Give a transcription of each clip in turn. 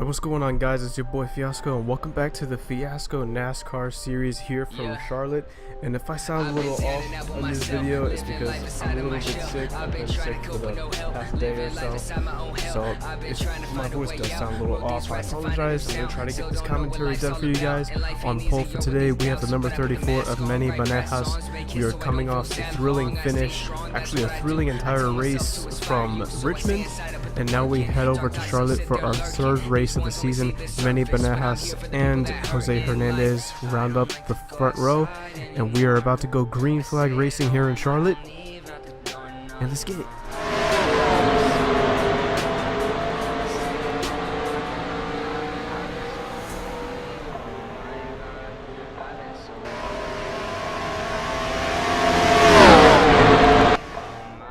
What's going on, guys? It's your boy Fiasco, and welcome back to the Fiasco NASCAR series here from Charlotte. And if I sound a little off on this video, it's because I'm a little bit sick. I've been sick for the past day or so. So if my voice does sound a little off, I apologize. I'm going to try to get this commentary done for you guys. On pole for today, we have the number 34 of Manny Banejas. We are coming off a thrilling finish, actually a thrilling entire race from Richmond. And now we head over to Charlotte for our third race of the season. Manny Banejas and Jose Hernandez round up the front row, and we are about to go green flag racing here in Charlotte. And let's get it.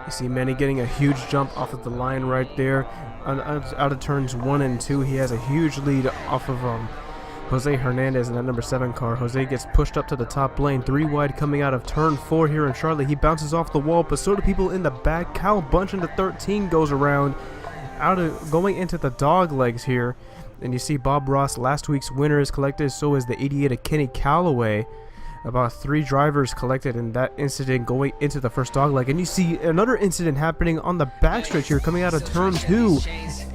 You see Manny getting a huge jump off of the line right there. Out of turns 1 and 2, he has a huge lead off of Jose Hernandez in that number 7 car. Jose gets pushed up to the top lane, 3 wide coming out of turn 4 here in Charlotte. He bounces off the wall, but so do people in the back. Cal Bunch into 13 goes around, going into the dog legs here. And you see Bob Ross, last week's winner, is collected. So is the 88 of Kenny Calloway. About 3 drivers collected in that incident going into the first dog leg. And you see another incident happening on the backstretch here coming out of turn 2.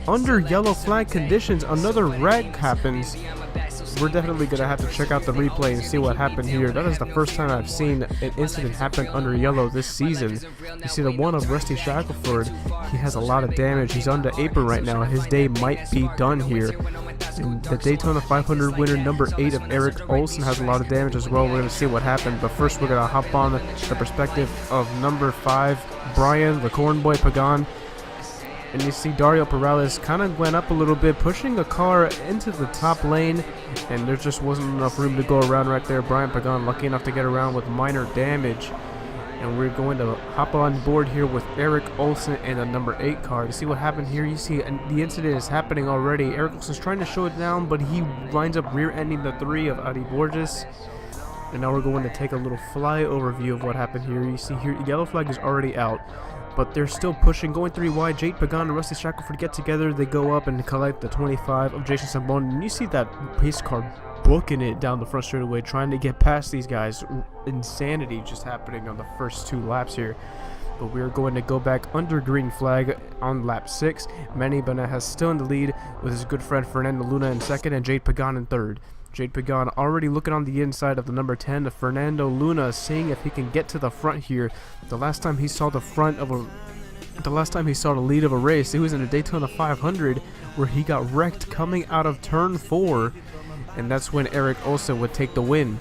Under yellow flag conditions, another wreck happens. We're definitely going to have to check out the replay and see what happened here. That is the first time I've seen an incident happen under yellow this season. You see the one of Rusty Shackelford. He has a lot of damage. He's on the apron right now. His day might be done here. And the Daytona 500 winner, number 8 of Eric Olsen, has a lot of damage as well. We're going to see what happened. But first, we're going to hop on the perspective of number 5, Brian, the Corn Boy Pagan. And you see Dario Perales kind of went up a little bit, pushing a car into the top lane, and there just wasn't enough room to go around right there. Brian Pagan lucky enough to get around with minor damage. And we're going to hop on board here with Eric Olsen and the number 8 car to see what happened here. You see the incident is happening already. Eric Olsen's trying to show it down, but he winds up rear-ending the 3 of Adi Borges. And now we're going to take a little flyover view of what happened here. You see here, yellow flag is already out, but they're still pushing, going 3 wide. Jade Pagan and Rusty Shackelford get together. They go up and collect the 25 of Jason Sambon. And you see that pace car booking it down the front straightaway, trying to get past these guys. Insanity just happening on the first 2 laps here. But we are going to go back under green flag on lap 6. Manny Banejas still in the lead with his good friend Fernando Luna in 2nd and Jade Pagan in 3rd. Jade Pagan already looking on the inside of the number 10 of Fernando Luna, seeing if he can get to the front here. The last time he saw the lead of a race, it was in a Daytona 500 where he got wrecked coming out of turn 4. And that's when Eric Olsen would take the win.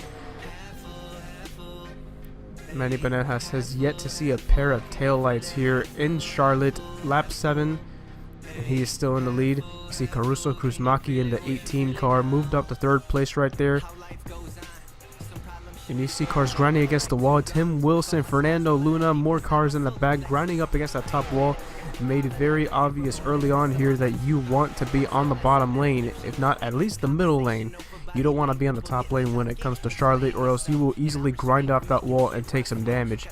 Manny Banejas has yet to see a pair of taillights here in Charlotte. Lap 7, and he is still in the lead. You see Caruso Cruzmaki in the 18 car, moved up to 3rd place right there. And you see cars grinding against the wall. Tim Wilson, Fernando Luna, more cars in the back grinding up against that top wall. Made it very obvious early on here that you want to be on the bottom lane, if not at least the middle lane. You don't want to be on the top lane when it comes to Charlotte, or else you will easily grind off that wall and take some damage.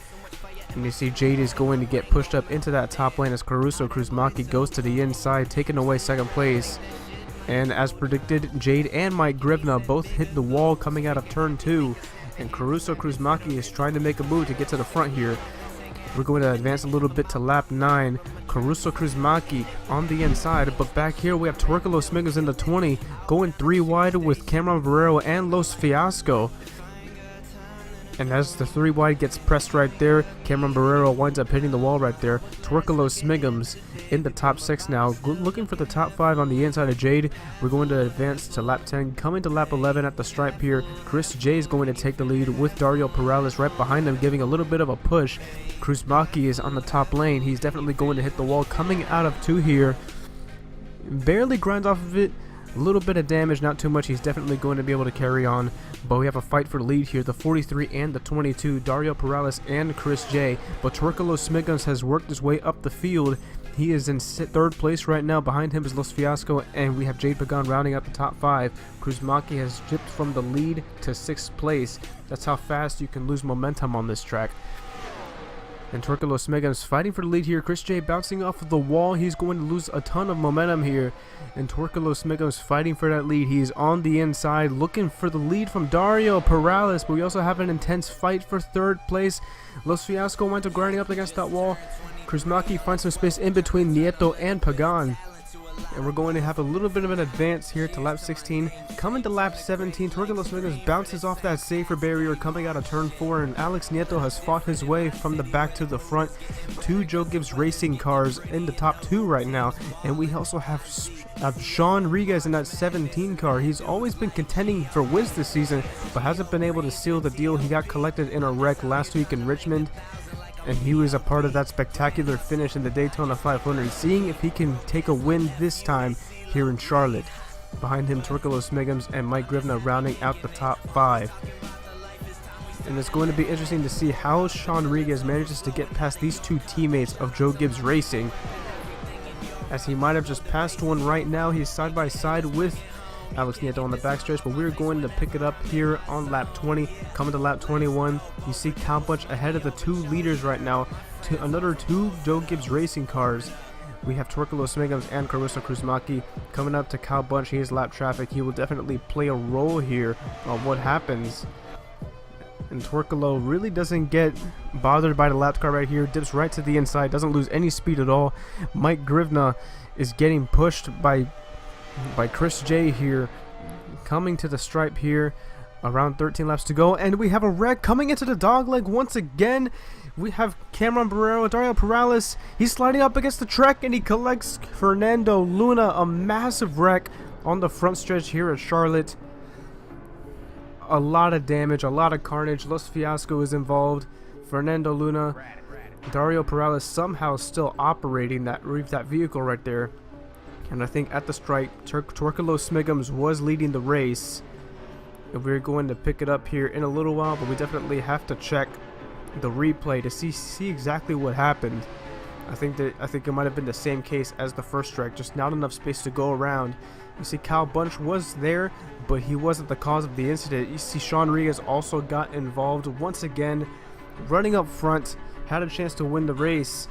And you see Jade is going to get pushed up into that top lane as Caruso Cruzmaki goes to the inside, taking away 2nd place. And as predicted, Jade and Mike Gribna both hit the wall coming out of turn 2. And Caruso Cruzmaki is trying to make a move to get to the front here. We're going to advance a little bit to lap 9. Caruso Cruzmaki on the inside, but back here we have Tuercolo Smigos in the 20, going 3 wide with Cameron Barrero and Los Fiasco. And as the 3 wide gets pressed right there, Cameron Barrero winds up hitting the wall right there. Tuercolo Smigums in the top 6 now, looking for the top 5 on the inside of Jade. We're going to advance to lap 10, coming to lap 11 at the stripe here. Chris J is going to take the lead with Dario Perales right behind him, giving a little bit of a push. Cruzmaki is on the top lane. He's definitely going to hit the wall coming out of 2 here. Barely grinds off of it. A little bit of damage, not too much. He's definitely going to be able to carry on. But we have a fight for the lead here. The 43 and the 22. Dario Perales and Chris J. But Tuercolo Smigos has worked his way up the field. He is in 3rd place right now. Behind him is Los Fiasco. And we have Jade Pagan rounding out the top 5. Cruzmaki has dipped from the lead to 6th place. That's how fast you can lose momentum on this track. And Torkilo Smegham's fighting for the lead here. Chris J bouncing off of the wall. He's going to lose a ton of momentum here. And Torkilo Smegham's fighting for that lead. He's on the inside looking for the lead from Dario Perales. But we also have an intense fight for third place. Los Fiasco winds up grinding up against that wall. Kruzmaki finds some space in between Nieto and Pagan. And we're going to have a little bit of an advance here to lap 16. Coming to lap 17, Torkilo Smegham's bounces off that safer barrier coming out of turn 4, and Alex Nieto has fought his way from the back to the front. Two Joe Gibbs racing cars in the top 2 right now, and we also have Sean Riguez in that 17 car. He's always been contending for wins this season, but hasn't been able to seal the deal. He got collected in a wreck last week in Richmond, and he was a part of that spectacular finish in the Daytona 500, seeing if he can take a win this time here in Charlotte. Behind him, Torkilo Smegham's and Mike Grivna rounding out the top 5. And it's going to be interesting to see how Sean Riguez manages to get past these two teammates of Joe Gibbs Racing, as he might have just passed one right now. He's side by side with Alex Nieto on the backstretch, but we're going to pick it up here on lap 20. Coming to lap 21, you see Cal Bunch ahead of the 2 leaders right now, to another 2 Joe Gibbs Racing cars. We have Torkilo Smegham's and Caruso Kruzmaki coming up to Cal Bunch. He has lap traffic. He will definitely play a role here on what happens. And Torkilo really doesn't get bothered by the lap car right here. Dips right to the inside, doesn't lose any speed at all. Mike Grivna is getting pushed by Chris J here, coming to the stripe here. Around 13 laps to go, and we have a wreck coming into the dogleg once again. We have Cameron Barrero, Dario Perales. He's sliding up against the track, and he collects Fernando Luna. A massive wreck on the front stretch here at Charlotte. A lot of damage, a lot of carnage. Los Fiasco is involved. Fernando Luna, Dario Perales somehow still operating that vehicle right there. And I think at the stripe, Torkilo Smegham's was leading the race. And we're going to pick it up here in a little while, but we definitely have to check the replay to see exactly what happened. I think it might have been the same case as the first strike, just not enough space to go around. You see Cal Bunch was there, but he wasn't the cause of the incident. You see Sean Riguez also got involved once again, running up front, had a chance to win the race,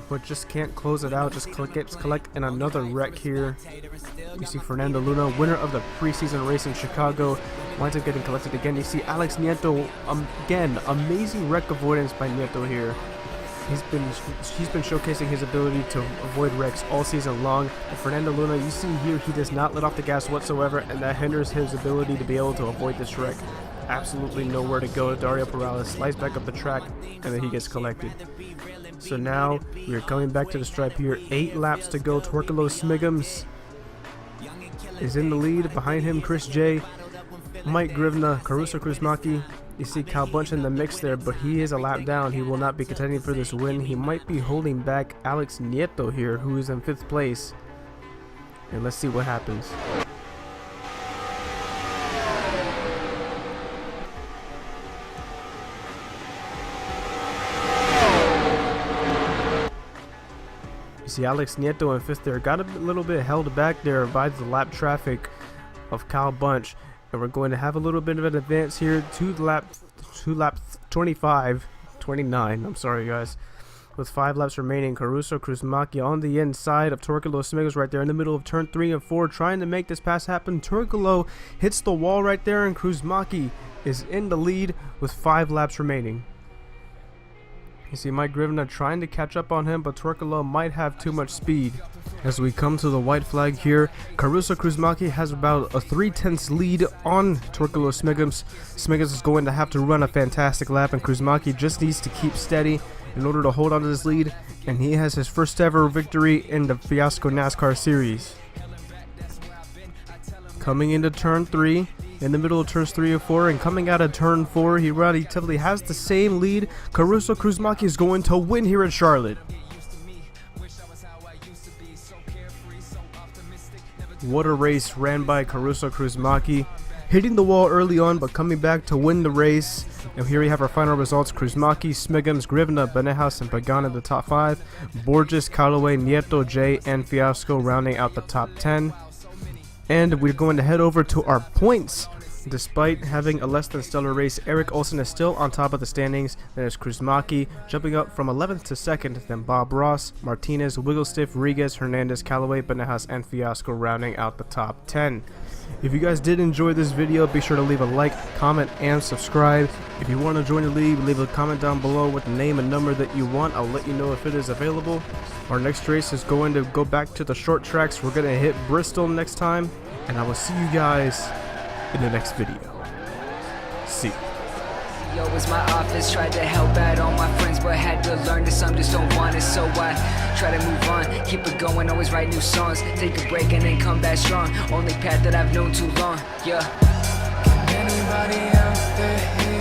but just can't close it out. Just collect in another wreck here. You see Fernando Luna, winner of the preseason race in Chicago, winds up getting collected again. You see Alex Nieto, again, amazing wreck avoidance by Nieto here. He's been showcasing his ability to avoid wrecks all season long. And Fernando Luna, you see here, he does not let off the gas whatsoever, and that hinders his ability to be able to avoid this wreck. Absolutely nowhere to go. Dario Perales slides back up the track, and then he gets collected. So now we're coming back to the stripe here. 8 laps to go. Torkilo Smegham's is in the lead. Behind him, Chris J, Mike Grivna, Caruso Kruzmaki. You see Cal Bunch in the mix there, but he is a lap down. He will not be contending for this win. He might be holding back Alex Nieto here, who is in 5th place. And let's see what happens. You see Alex Nieto in 5th there. Got a little bit held back there by the lap traffic of Cal Bunch. And we're going to have a little bit of an advance here to lap 29. I'm sorry, guys. With 5 laps remaining, Caruso Kruzmaki on the inside of Torkilo Smegham's right there in the middle of turn 3 and 4, trying to make this pass happen. Torkilo hits the wall right there, and Kruzmaki is in the lead with 5 laps remaining. You see Mike Grivna trying to catch up on him, but Torkilo might have too much speed. As we come to the white flag here, Caruso Kruzmaki has about a 3/10 lead on Torkilo Smegham's. Smegham's is going to have to run a fantastic lap, and Kruzmaki just needs to keep steady in order to hold on to this lead, and he has his first ever victory in the Fiasco NASCAR series. Coming into turn 3, in the middle of turns 3 and 4, and coming out of turn 4, he relatively has the same lead. Caruso Kruzmaki is going to win here at Charlotte. What a race ran by Caruso Kruzmaki, hitting the wall early on but coming back to win the race. And here we have our final results. Kruzmaki, Smegham's, Grivna, Benehouse, and Pagan in the top 5. Borges, Callaway, Nieto, J, and Fiasco rounding out the top 10. And we're going to head over to our points Despite having a less than stellar race, Eric Olsen is still on top of the standings. Then there's Kruzmaki jumping up from 11th to 2nd, then Bob Ross, Martinez, Wigglestiff, Riguez, Hernandez, Callaway, Benajas, and Fiasco rounding out the top 10. If you guys did enjoy this video, be sure to leave a like, comment, and subscribe. If you want to join the league, leave a comment down below with the name and number that you want. I'll let you know if it is available. Our next race is going to go back to the short tracks. We're going to hit Bristol next time, and I will see you guys in the next video. See you. Yo, was my office, tried to help out all my friends, but had to learn that some just don't want it, so I try to move on, keep it going, always write new songs, take a break and then come back strong, only path that I've known too long, yeah. Can anybody out there